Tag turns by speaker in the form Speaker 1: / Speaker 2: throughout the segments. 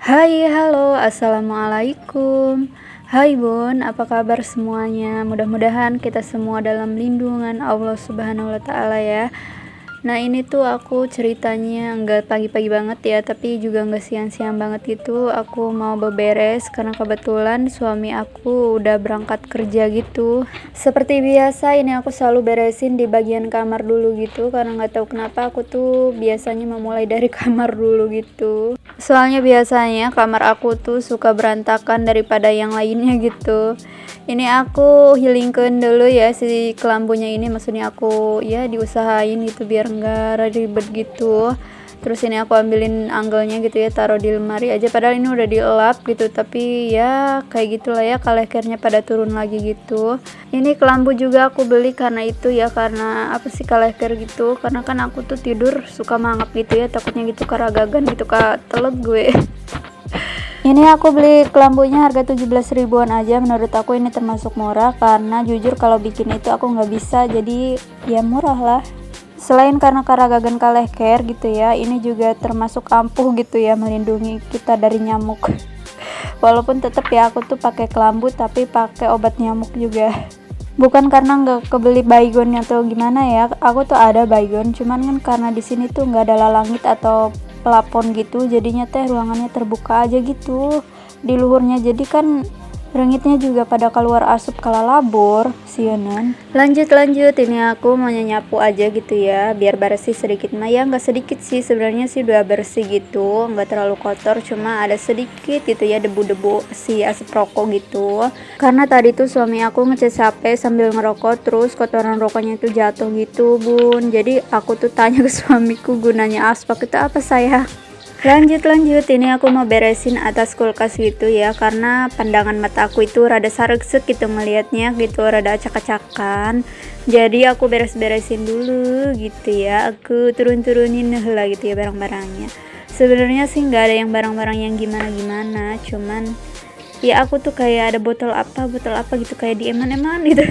Speaker 1: Hai, halo, assalamualaikum. Hai Bun, apa kabar semuanya? Mudah-mudahan kita semua dalam lindungan Allah Subhanahu wa Ta'ala ya. Nah, ini tuh aku ceritanya nggak pagi-pagi banget ya, tapi juga nggak siang-siang banget gitu. Aku mau beberes karena kebetulan suami aku udah berangkat kerja gitu. Seperti biasa, ini aku selalu beresin di bagian kamar dulu gitu, karena nggak tahu kenapa aku tuh biasanya memulai dari kamar dulu gitu. Soalnya biasanya kamar aku tuh suka berantakan daripada yang lainnya gitu. Ini aku healingkan dulu ya si kelambunya ini, maksudnya aku ya diusahain gitu biar enggak ribet gitu. Terus ini aku ambilin angelnya gitu ya, taruh di lemari aja, padahal ini udah dielap gitu, tapi ya kayak gitulah ya, kalekernya pada turun lagi gitu. Ini kelambu juga aku beli karena itu ya, karena apa sih kaleker gitu, karena kan aku tuh tidur suka mangap gitu ya, takutnya gitu karagagan gitu, teleg gue. Ini aku beli kelambunya harga 17 ribuan aja. Menurut aku ini termasuk murah, karena jujur kalau bikin itu aku nggak bisa, jadi ya murah lah. Selain karena karagagan kaleker gitu ya, ini juga termasuk ampuh gitu ya, melindungi kita dari nyamuk. Walaupun tetap ya aku tuh pakai kelambu tapi pakai obat nyamuk juga. Bukan karena nggak kebeli baygon atau gimana ya, aku tuh ada baygon, cuman kan karena di sini tuh nggak ada lalangit atau plafon gitu, jadinya teh ruangannya terbuka aja gitu di luhurnya, jadi kan rengitnya juga pada keluar asup kala labor sieunan. Lanjut, ini aku mau nyapu aja gitu ya, biar bersih sedikit mah ya, nggak sedikit sih sebenarnya sih, udah bersih gitu, nggak terlalu kotor, cuma ada sedikit gitu ya debu-debu si asap rokok gitu, karena tadi tuh suami aku ngecas HP sambil ngerokok, terus kotoran rokoknya itu jatuh gitu Bun. Jadi aku tuh tanya ke suamiku, gunanya aspak itu apa sayang? Lanjut, ini aku mau beresin atas kulkas gitu ya, karena pandangan mata aku itu rada sareksek gitu melihatnya gitu, rada acak-acakan, jadi aku beres-beresin dulu gitu ya, aku turun-turunin lah gitu ya barang-barangnya. Sebenarnya sih nggak ada yang barang-barang yang gimana-gimana, cuman ya aku tuh kayak ada botol apa gitu, kayak di eman-eman gitu.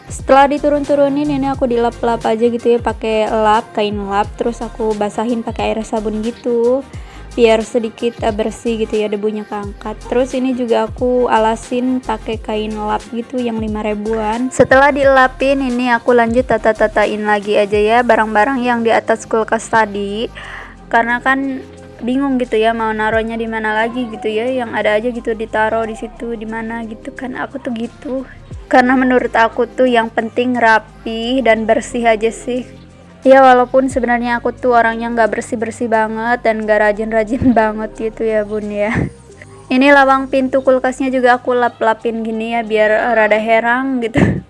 Speaker 1: Setelah diturun-turunin, ini aku dilap-lap aja gitu ya, pakai kain lap, terus aku basahin pakai air sabun gitu biar sedikit bersih gitu ya, debunya keangkat. Terus ini juga aku alasin pakai kain lap gitu yang 5 ribuan. Setelah dilapin, ini aku lanjut tata-tatain lagi aja ya barang-barang yang di atas kulkas tadi, karena kan bingung gitu ya mau naruhnya di mana lagi gitu ya, yang ada aja gitu ditaruh di situ, di mana gitu kan, aku tuh gitu. Karena menurut aku tuh yang penting rapi dan bersih aja sih ya, walaupun sebenarnya aku tuh orangnya nggak bersih-bersih banget dan nggak rajin-rajin banget gitu ya Bun ya. Ini lawang pintu kulkasnya juga aku lap-lapin gini ya, biar rada herang gitu.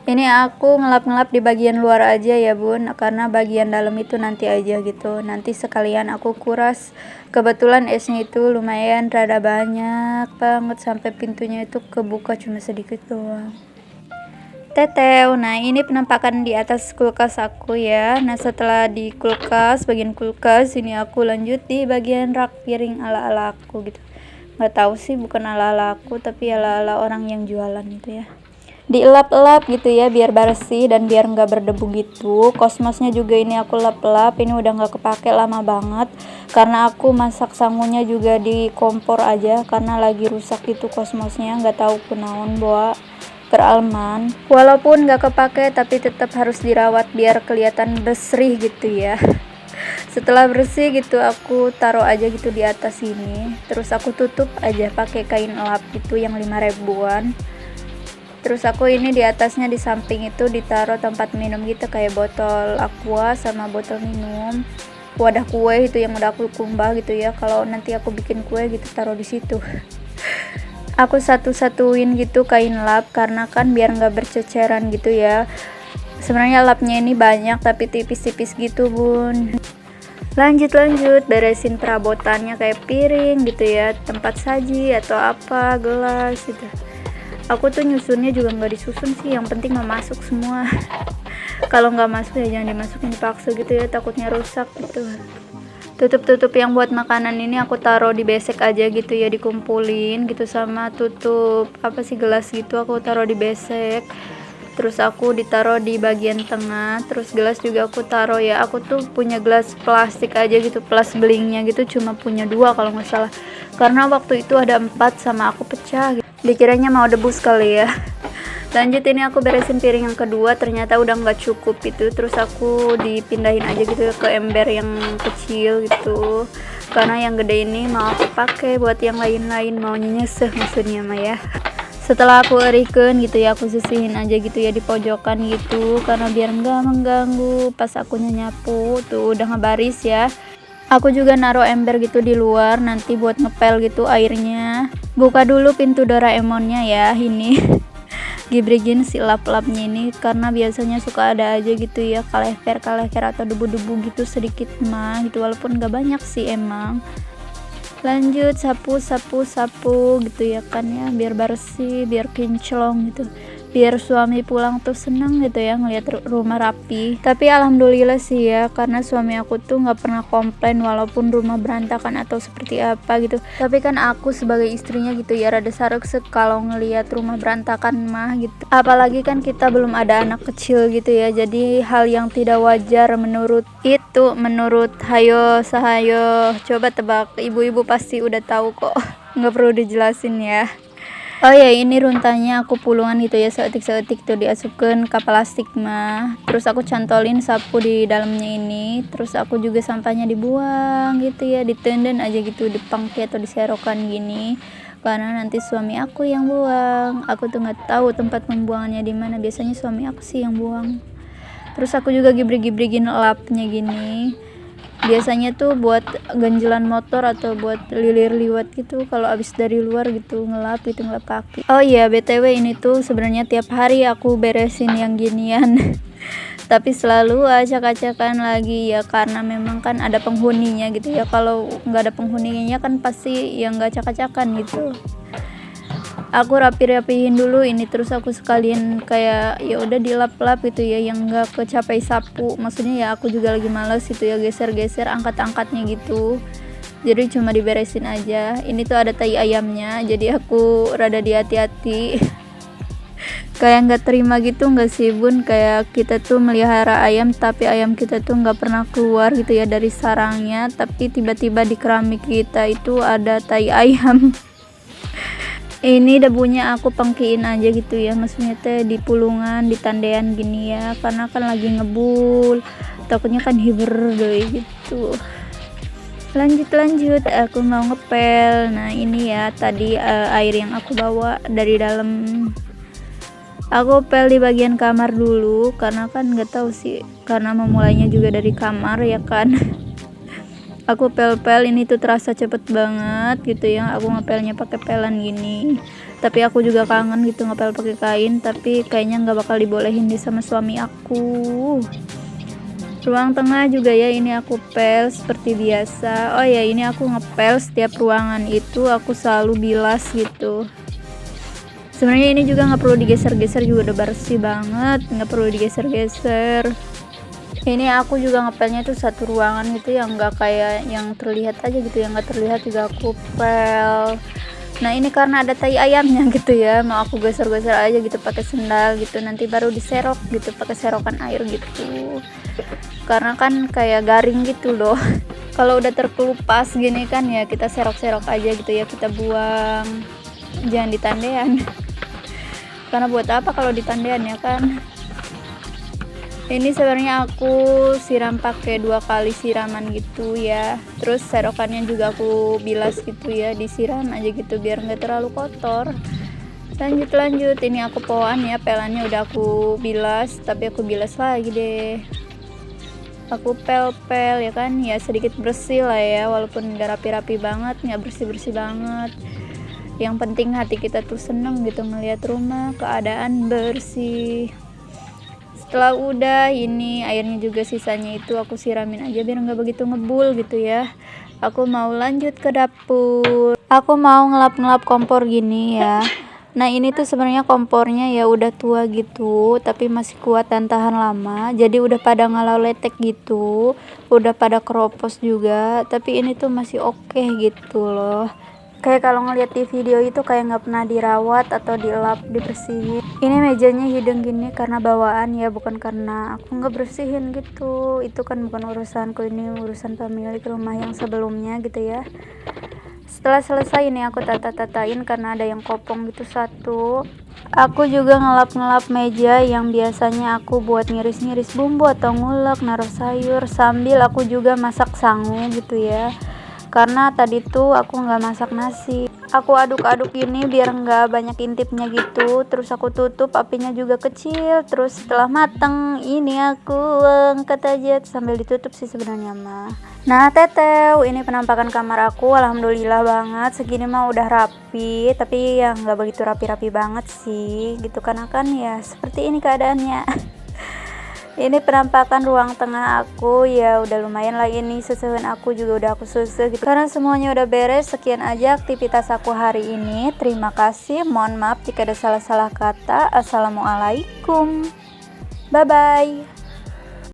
Speaker 1: Ini aku ngelap-ngelap di bagian luar aja ya Bun, karena bagian dalam itu nanti aja gitu, nanti sekalian aku kuras. Kebetulan esnya itu lumayan rada banyak banget, sampai pintunya itu kebuka cuma sedikit doang. Teteo, nah ini penampakan di atas kulkas aku ya. Nah setelah di kulkas, bagian kulkas, ini aku lanjut di bagian rak piring ala-ala aku gitu. Nggak tahu sih, bukan ala-ala aku, tapi ala-ala orang yang jualan itu ya. Dielap-elap gitu ya biar bersih dan biar nggak berdebu gitu. Kosmosnya juga ini aku lap-lap, ini udah nggak kepake lama banget, karena aku masak sangunya juga di kompor aja, karena lagi rusak gitu kosmosnya, nggak tahu kunaon bawa peralman. Walaupun nggak kepake tapi tetap harus dirawat biar kelihatan bersih gitu ya. Setelah bersih gitu aku taruh aja gitu di atas ini, terus aku tutup aja pakai kain lap gitu yang 5 ribuan. Terus aku ini di atasnya, di samping itu ditaruh tempat minum gitu, kayak botol aqua sama botol minum, wadah kue itu yang udah aku kumbah gitu ya, kalau nanti aku bikin kue gitu taruh di situ. Aku satu-satuin gitu kain lap, karena kan biar nggak berceceran gitu ya. Sebenarnya lapnya ini banyak tapi tipis-tipis gitu Bun. Lanjut, beresin perabotannya kayak piring gitu ya, tempat saji atau apa, gelas gitu. Aku tuh nyusunnya juga nggak disusun sih, yang penting mau masuk semua. Kalau nggak masuk ya jangan dimasukin dipaksa gitu ya, takutnya rusak gitu. Tutup yang buat makanan ini aku taruh di besek aja gitu ya, dikumpulin gitu, sama tutup apa sih gelas gitu aku taruh di besek. terus aku ditaruh di bagian tengah, terus gelas juga aku taruh ya. Aku tuh punya gelas plastik aja gitu, plus belingnya gitu, cuma punya 2 kalau nggak salah, karena waktu itu ada 4 sama aku pecah gitu. Dikiranya mau debus kali ya. Lanjut, ini aku beresin piring yang kedua, ternyata udah nggak cukup itu, terus aku dipindahin aja gitu ke ember yang kecil gitu, karena yang gede ini mau aku pakai buat yang lain-lain, mau nyeseh maksudnya mah ya. Setelah aku erikeun gitu ya, aku sisihin aja gitu ya di pojokan gitu, karena biar nggak mengganggu pas aku nyapu. Tuh udah ngebaris ya. Aku juga naruh ember gitu di luar nanti buat ngepel gitu airnya. Buka dulu pintu Doraemonnya ya ini. Gibrigin si lap-lapnya ini, karena biasanya suka ada aja gitu ya kaleher atau debu-debu gitu sedikit mah gitu, walaupun nggak banyak sih emang. Lanjut sapu gitu ya kan ya, biar bersih, biar kinclong gitu, biar suami pulang tuh seneng gitu ya ngeliat rumah rapi. Tapi alhamdulillah sih ya, karena suami aku tuh nggak pernah komplain walaupun rumah berantakan atau seperti apa gitu. Tapi kan aku sebagai istrinya gitu ya rada sareksek kalau ngeliat rumah berantakan mah gitu, apalagi kan kita belum ada anak kecil gitu ya. Jadi hal yang tidak wajar menurut hayo sahayo, coba tebak, ibu-ibu pasti udah tahu kok. Nggak perlu dijelasin ya. Oh ya, ini runtanya aku pulungan gitu ya, seetik-seetik tuh diasupkan ke plastik mah. Terus aku cantolin sapu di dalamnya ini. Terus aku juga sampahnya dibuang gitu ya, ditenden aja gitu, dipangki atau diserokan gini. Karena nanti suami aku yang buang. Aku tuh nggak tahu tempat pembuangannya di mana. Biasanya suami aku sih yang buang. Terus aku juga gibrig-gibrigin lapnya gini. Biasanya tuh buat ganjelan motor atau buat lilir liwat gitu kalau abis dari luar gitu, ngelap kaki. Oh iya, BTW ini tuh sebenarnya tiap hari aku beresin yang ginian. Tapi selalu acak-acakan lagi ya, karena memang kan ada penghuninya gitu ya. Kalau nggak ada penghuninya kan pasti yang nggak acak-acakan gitu. Aku rapi-rapihin dulu ini, terus aku sekalian kayak ya udah dilap-lap gitu ya, yang enggak kecapai sapu. Maksudnya ya aku juga lagi males gitu ya, geser-geser angkat-angkatnya gitu. Jadi cuma diberesin aja. Ini tuh ada tai ayamnya, jadi aku rada hati-hati. Kayak nggak terima gitu nggak sih bun, kayak kita tuh melihara ayam tapi ayam kita tuh nggak pernah keluar gitu ya dari sarangnya, tapi tiba-tiba di keramik kita itu ada tai ayam. Ini debunya aku pangkiin aja gitu ya, maksudnya teh di pulungan, di tandean gini ya, karena kan lagi ngebul, takutnya kan hiber deh gitu. Lanjut, aku mau ngepel. Nah ini ya tadi air yang aku bawa dari dalam. Aku pel di bagian kamar dulu, karena kan nggak tahu sih, karena memulainya juga dari kamar ya kan. Aku pel-pel ini tuh terasa cepet banget gitu ya, aku ngepelnya pakai pelan gini. Tapi aku juga kangen gitu ngepel pakai kain, tapi kayaknya nggak bakal dibolehin deh sama suami aku. Ruang tengah juga ya, ini aku pel seperti biasa. Oh ya, ini aku ngepel setiap ruangan itu aku selalu bilas gitu. Sebenarnya ini juga nggak perlu digeser-geser, juga udah bersih banget, nggak perlu digeser-geser. Ini aku juga ngepelnya tuh satu ruangan gitu, yang nggak kayak yang terlihat aja gitu, yang nggak terlihat juga aku pel. Nah ini karena ada tai ayamnya gitu ya, mau aku geser-geser aja gitu pakai sendal gitu, nanti baru diserok gitu pakai serokan air gitu, karena kan kayak garing gitu loh. Kalau udah terkelupas gini kan ya kita serok-serok aja gitu ya, kita buang, jangan di tandean. Karena buat apa kalau di tandean ya kan. Ini sebenarnya aku siram pakai 2 kali siraman gitu ya, terus serokannya juga aku bilas gitu ya, disiram aja gitu biar nggak terlalu kotor. Lanjut, ini aku poan ya, pelannya udah aku bilas, tapi aku bilas lagi deh. Aku pel-pel ya kan, ya sedikit bersih lah ya, walaupun nggak rapi-rapi banget, nggak bersih-bersih banget. Yang penting hati kita tuh seneng gitu ngeliat rumah keadaan bersih. Setelah udah ini airnya juga sisanya itu aku siramin aja biar nggak begitu ngebul gitu ya. Aku mau lanjut ke dapur. Aku mau ngelap-ngelap kompor gini ya. Nah ini tuh sebenarnya kompornya ya udah tua gitu, tapi masih kuat dan tahan lama. Jadi udah pada ngalau letek gitu, udah pada keropos juga, tapi ini tuh masih oke gitu loh. Kayak kalau ngeliat di video itu kayak nggak pernah dirawat atau dilap, dibersihin. Ini mejanya hidung gini karena bawaan ya, bukan karena aku nggak bersihin gitu. Itu kan bukan urusanku, ini urusan pemilik rumah yang sebelumnya gitu ya. Setelah selesai ini aku tata-tatain karena ada yang kopong gitu satu. Aku juga ngelap-ngelap meja yang biasanya aku buat ngiris-ngiris bumbu atau ngulek, naruh sayur, sambil aku juga masak sangu gitu ya. Karena tadi tuh aku nggak masak nasi. Aku aduk-aduk ini biar nggak banyak intipnya gitu. Terus aku tutup, apinya juga kecil. Terus setelah mateng, ini aku angkat aja sambil ditutup sih sebenarnya mah. Nah teteh, ini penampakan kamar aku. Alhamdulillah banget. Segini mah udah rapi. Tapi ya nggak begitu rapi-rapi banget sih. Gitu kan ya seperti ini keadaannya. Ini penampakan ruang tengah aku, ya udah lumayan lah ini, susuhan aku juga udah aku susu gitu. Karena semuanya udah beres, sekian aja aktivitas aku hari ini. Terima kasih, mohon maaf jika ada salah-salah kata. Assalamualaikum, bye bye.